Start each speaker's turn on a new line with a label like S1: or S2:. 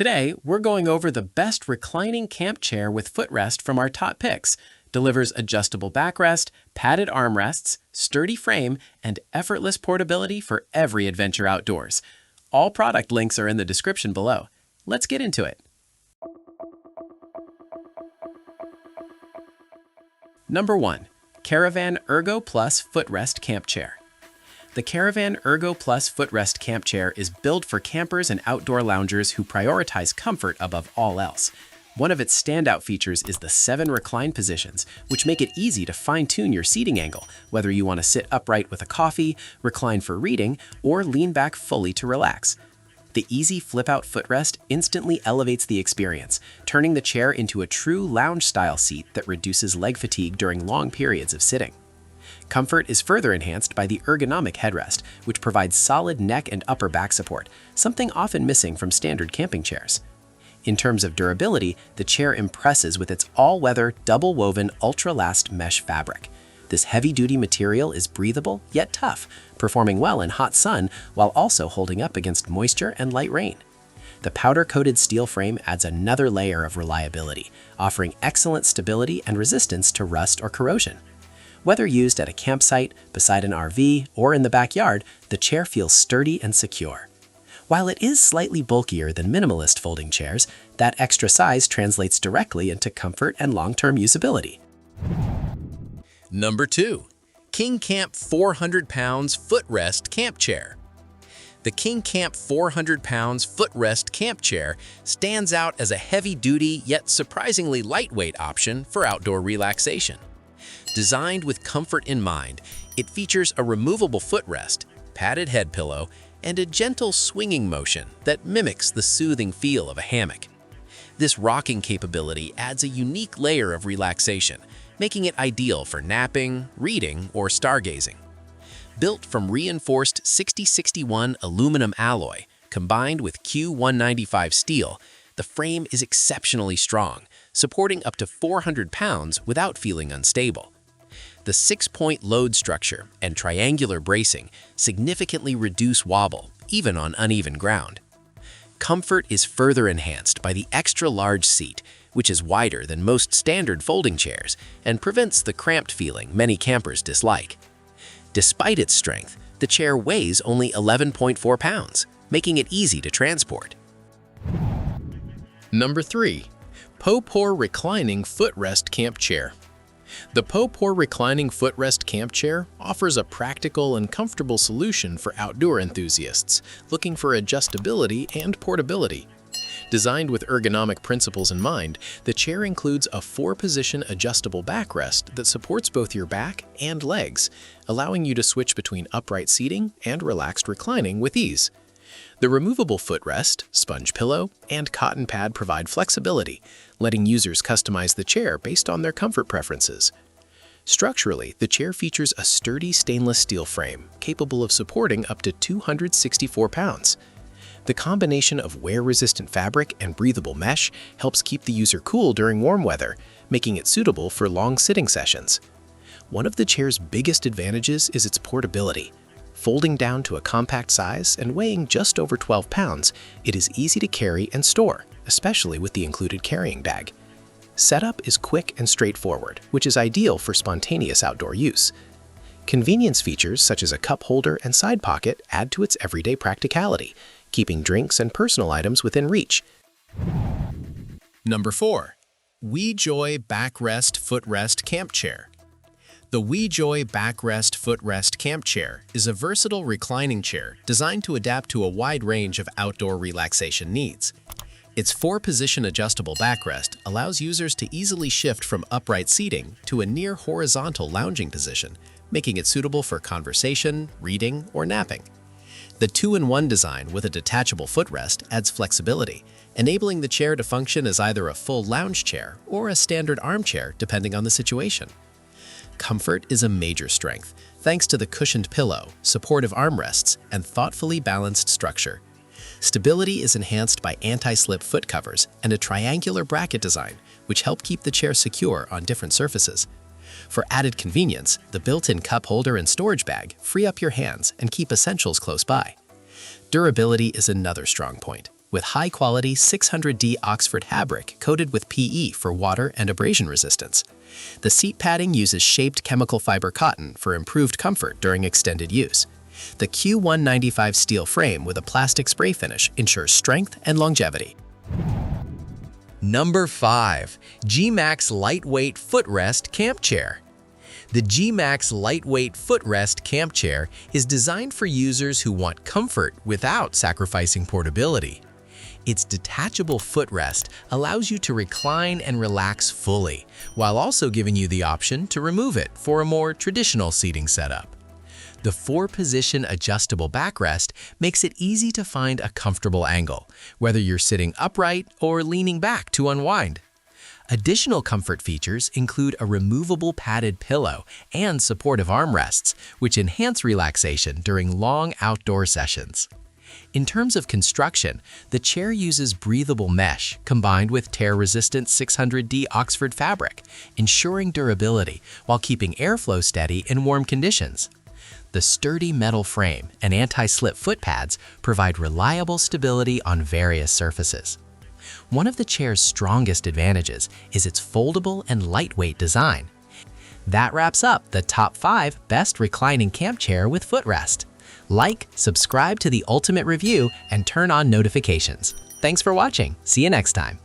S1: Today, we're going over the best reclining camp chair with footrest from our top picks. Delivers adjustable backrest, padded armrests, sturdy frame, and effortless portability for every adventure outdoors. All product links are in the description below. Let's get into it. Number 1. Caravan Ergo Plus Footrest Camp Chair. The Caravan Ergo Plus Footrest Camp Chair is built for campers and outdoor loungers who prioritize comfort above all else. One of its standout features is the 7 recline positions, which make it easy to fine-tune your seating angle, whether you want to sit upright with a coffee, recline for reading, or lean back fully to relax. The easy flip-out footrest instantly elevates the experience, turning the chair into a true lounge-style seat that reduces leg fatigue during long periods of sitting. Comfort is further enhanced by the ergonomic headrest, which provides solid neck and upper back support, something often missing from standard camping chairs. In terms of durability, the chair impresses with its all-weather, double-woven, ultra-last mesh fabric. This heavy-duty material is breathable yet tough, performing well in hot sun while also holding up against moisture and light rain. The powder-coated steel frame adds another layer of reliability, offering excellent stability and resistance to rust or corrosion. Whether used at a campsite, beside an RV, or in the backyard, the chair feels sturdy and secure. While it is slightly bulkier than minimalist folding chairs, that extra size translates directly into comfort and long-term usability.
S2: Number 2. KingCamp 400 Pounds Footrest Camp Chair. The KingCamp 400 Pounds Footrest Camp Chair stands out as a heavy-duty yet surprisingly lightweight option for outdoor relaxation. Designed with comfort in mind, it features a removable footrest, padded head pillow, and a gentle swinging motion that mimics the soothing feel of a hammock. This rocking capability adds a unique layer of relaxation, making it ideal for napping, reading, or stargazing. Built from reinforced 6061 aluminum alloy combined with Q195 steel, the frame is exceptionally strong, supporting up to 400 pounds without feeling unstable. The 6-point load structure and triangular bracing significantly reduce wobble, even on uneven ground. Comfort is further enhanced by the extra-large seat, which is wider than most standard folding chairs and prevents the cramped feeling many campers dislike. Despite its strength, the chair weighs only 11.4 pounds, making it easy to transport.
S3: Number 3. POEPORE Reclining Footrest Camp Chair. The POEPORE Reclining Footrest Camp Chair offers a practical and comfortable solution for outdoor enthusiasts looking for adjustability and portability. Designed with ergonomic principles in mind, the chair includes a 4-position adjustable backrest that supports both your back and legs, allowing you to switch between upright seating and relaxed reclining with ease. The removable footrest, sponge pillow, and cotton pad provide flexibility, letting users customize the chair based on their comfort preferences. Structurally, the chair features a sturdy stainless steel frame capable of supporting up to 264 pounds. The combination of wear-resistant fabric and breathable mesh helps keep the user cool during warm weather, making it suitable for long sitting sessions. One of the chair's biggest advantages is its portability. Folding down to a compact size and weighing just over 12 pounds, it is easy to carry and store, especially with the included carrying bag. Setup is quick and straightforward, which is ideal for spontaneous outdoor use. Convenience features such as a cup holder and side pocket add to its everyday practicality, keeping drinks and personal items within reach. Number 4. WEJOY Backrest Footrest Camp Chair. The WEJOY Backrest Footrest Camp Chair is a versatile reclining chair designed to adapt to a wide range of outdoor relaxation needs. Its 4-position adjustable backrest allows users to easily shift from upright seating to a near horizontal lounging position, making it suitable for conversation, reading, or napping. The 2-in-1 design with a detachable footrest adds flexibility, enabling the chair to function as either a full lounge chair or a standard armchair depending on the situation. Comfort is a major strength, thanks to the cushioned pillow, supportive armrests, and thoughtfully balanced structure. Stability is enhanced by anti-slip foot covers and a triangular bracket design, which help keep the chair secure on different surfaces. For added convenience, the built-in cup holder and storage bag free up your hands and keep essentials close by. Durability is another strong point. with high-quality 600D Oxford fabric coated with PE for water and abrasion resistance. The seat padding uses shaped chemical fiber cotton for improved comfort during extended use. The Q195 steel frame with a plastic spray finish ensures strength and longevity.
S2: Number 5. GYMAX Lightweight Footrest Camp Chair. The GYMAX Lightweight Footrest Camp Chair is designed for users who want comfort without sacrificing portability. Its detachable footrest allows you to recline and relax fully, while also giving you the option to remove it for a more traditional seating setup. The 4-position adjustable backrest makes it easy to find a comfortable angle, whether you're sitting upright or leaning back to unwind. Additional comfort features include a removable padded pillow and supportive armrests, which enhance relaxation during long outdoor sessions. In terms of construction, the chair uses breathable mesh combined with tear-resistant 600D Oxford fabric, ensuring durability while keeping airflow steady in warm conditions. The sturdy metal frame and anti-slip foot pads provide reliable stability on various surfaces. One of the chair's strongest advantages is its foldable and lightweight design. That wraps up the top 5 best reclining camp chair with footrest. Like, subscribe to the ultimate review, and turn on notifications. Thanks for watching. See you next time.